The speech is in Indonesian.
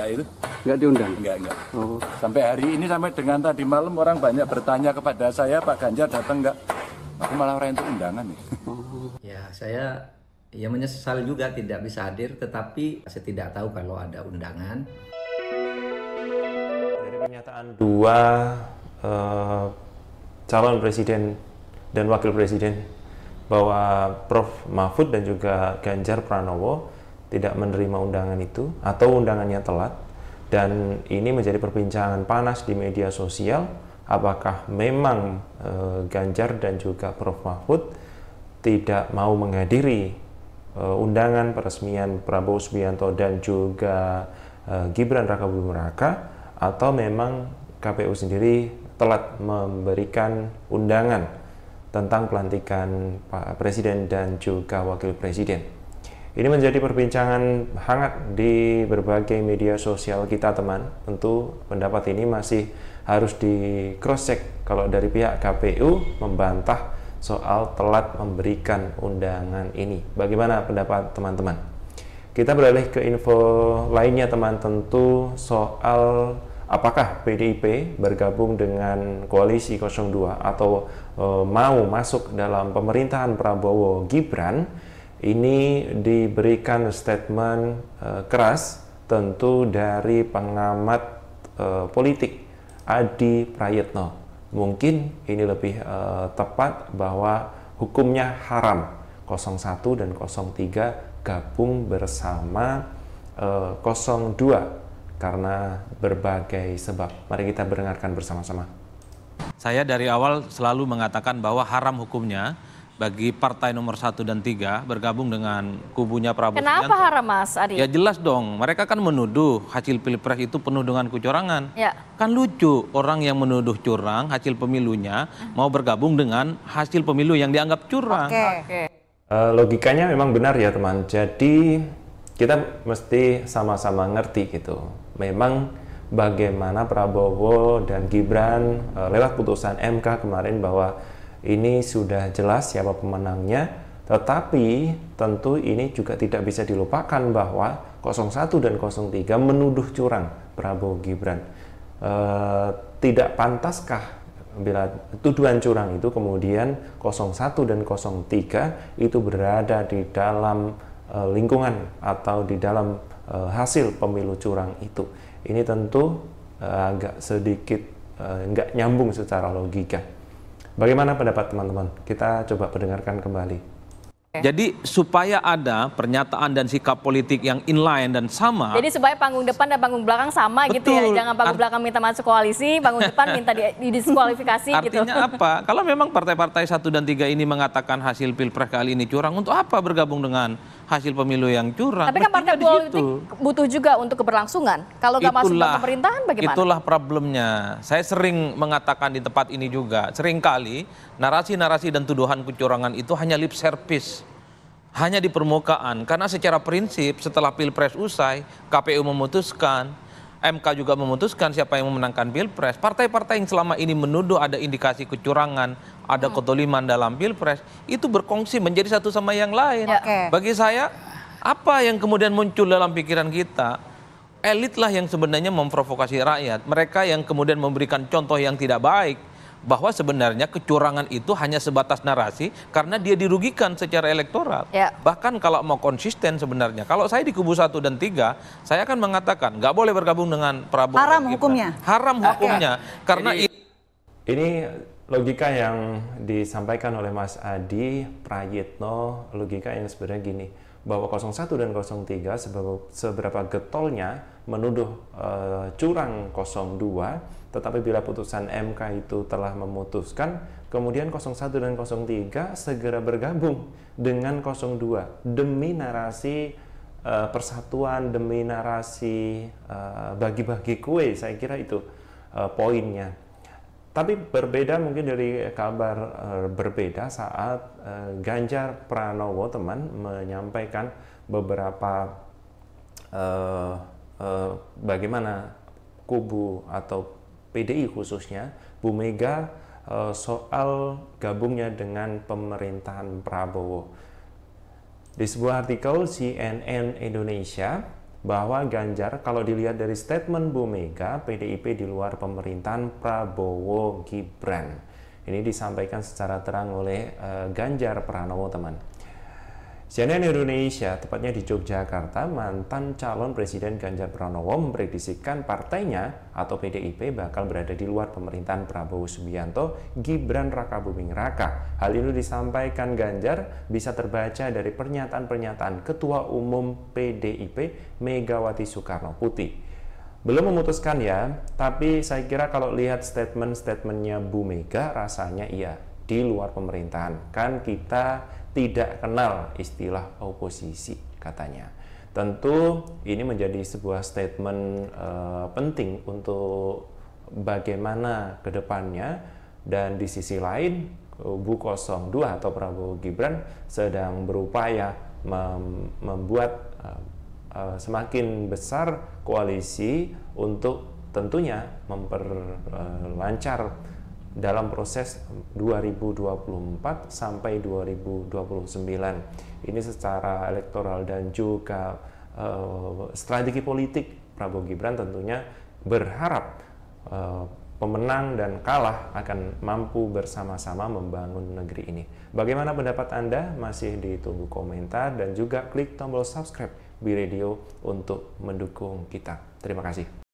enggak itu. Enggak diundang? Enggak. Oh. Sampai hari ini, sampai dengan tadi malam orang banyak bertanya kepada saya, Pak Ganjar datang enggak? Aku malah orang itu undangan nih. Ya, saya menyesal juga tidak bisa hadir, tetapi saya tidak tahu kalau ada undangan. Dari pernyataan dua calon presiden dan wakil presiden bahwa Prof. Mahfud dan juga Ganjar Pranowo tidak menerima undangan itu atau undangannya telat, dan ini menjadi perbincangan panas di media sosial. Apakah memang Ganjar dan juga Prof. Mahfud tidak mau menghadiri undangan peresmian Prabowo Subianto dan juga Gibran Rakabuming Raka, atau memang KPU sendiri telat memberikan undangan tentang pelantikan Pak Presiden dan juga Wakil Presiden. Ini menjadi perbincangan hangat di berbagai media sosial kita, teman. Tentu pendapat ini masih harus di cross check kalau dari pihak KPU membantah soal telat memberikan undangan ini. Bagaimana pendapat teman-teman? Kita beralih ke info lainnya, teman. Tentu soal apakah PDIP bergabung dengan koalisi 02 atau mau masuk dalam pemerintahan Prabowo Gibran. Ini diberikan statement keras tentu dari pengamat politik Adi Prayitno. Mungkin ini lebih tepat bahwa hukumnya haram 01 dan 03 gabung bersama 02 karena berbagai sebab. Mari kita dengarkan bersama-sama. Saya dari awal selalu mengatakan bahwa haram hukumnya bagi partai nomor 1 dan 3 bergabung dengan kubunya Prabowo Subianto. Kenapa haram, Mas Adi? Ya jelas dong, mereka kan menuduh hasil pilpres itu penuh dengan kecurangan. Ya. Kan lucu orang yang menuduh curang hasil pemilunya mau bergabung dengan hasil pemilu yang dianggap curang. Oke. Logikanya memang benar ya, teman. Jadi kita mesti sama-sama ngerti gitu. Memang bagaimana Prabowo dan Gibran lewat putusan MK kemarin bahwa ini sudah jelas siapa pemenangnya, tetapi tentu ini juga tidak bisa dilupakan bahwa 01 dan 03 menuduh curang Prabowo Gibran. Tidak pantaskah bila tuduhan curang itu kemudian 01 dan 03 itu berada di dalam lingkungan atau di dalam hasil pemilu curang itu? Ini tentu agak sedikit nggak nyambung secara logika. Bagaimana pendapat teman-teman? Kita coba pendengarkan kembali. Jadi supaya ada pernyataan dan sikap politik yang inline dan sama. Jadi supaya panggung depan dan panggung belakang sama. Betul. Gitu ya. Jangan panggung belakang minta masuk koalisi, panggung depan minta didiskualifikasi gitu. Artinya apa? Kalau memang partai-partai 1 dan 3 ini mengatakan hasil pilpres kali ini curang, untuk apa bergabung dengan hasil pemilu yang curang? Tapi kan partai politik butuh juga untuk keberlangsungan. Kalau nggak masuk dalam pemerintahan bagaimana? Itulah problemnya. Saya sering mengatakan di tempat ini juga, seringkali narasi-narasi dan tuduhan kecurangan itu hanya lip service. Hanya di permukaan, karena secara prinsip setelah pilpres usai, KPU memutuskan, MK juga memutuskan siapa yang memenangkan pilpres. Partai-partai yang selama ini menuduh ada indikasi kecurangan, ada kedoliman dalam pilpres, itu berkongsi menjadi satu sama yang lain. Bagi saya, apa yang kemudian muncul dalam pikiran kita, elit lah yang sebenarnya memprovokasi rakyat. Mereka yang kemudian memberikan contoh yang tidak baik, bahwa sebenarnya kecurangan itu hanya sebatas narasi karena dia dirugikan secara elektoral. Bahkan kalau mau konsisten sebenarnya, kalau saya di kubu 1 dan 3, saya akan mengatakan nggak boleh bergabung dengan Prabowo. Haram hukumnya. Haram hukumnya. Karena ini logika yang disampaikan oleh Mas Adi Prayitno, logika yang sebenarnya gini, bahwa 01 dan 03 seberapa getolnya menuduh curang 02, tetapi bila putusan MK itu telah memutuskan, kemudian 01 dan 03 segera bergabung dengan 02 demi narasi persatuan, demi narasi bagi-bagi kue. Saya kira itu poinnya. Tapi berbeda mungkin dari kabar berbeda saat Ganjar Pranowo, teman, menyampaikan beberapa bagaimana kubu atau PDI khususnya Bu Mega soal gabungnya dengan pemerintahan Prabowo. Di sebuah artikel CNN Indonesia bahwa Ganjar kalau dilihat dari statement Bu Mega, PDIP di luar pemerintahan Prabowo Gibran. Ini disampaikan secara terang oleh Ganjar Pranowo, teman. CNN Indonesia, tepatnya di Yogyakarta, mantan calon Presiden Ganjar Pranowo memprediksikan partainya atau PDIP bakal berada di luar pemerintahan Prabowo Subianto, Gibran Rakabuming Raka. Hal ini disampaikan Ganjar bisa terbaca dari pernyataan-pernyataan Ketua Umum PDIP Megawati Soekarno Putri. Belum memutuskan ya, tapi saya kira kalau lihat statement-statementnya Bu Mega, rasanya iya, di luar pemerintahan. Kan kita tidak kenal istilah oposisi, katanya. Tentu ini menjadi sebuah statement penting untuk bagaimana ke depannya, dan di sisi lain Kubu 02 atau Prabowo Gibran sedang berupaya membuat semakin besar koalisi untuk tentunya memperlancar dalam proses 2024 sampai 2029. Ini secara elektoral dan juga strategi politik Prabowo Gibran tentunya berharap pemenang dan kalah akan mampu bersama-sama membangun negeri ini. Bagaimana pendapat Anda? Masih ditunggu komentar dan juga klik tombol subscribe Bi Radio untuk mendukung kita. Terima kasih.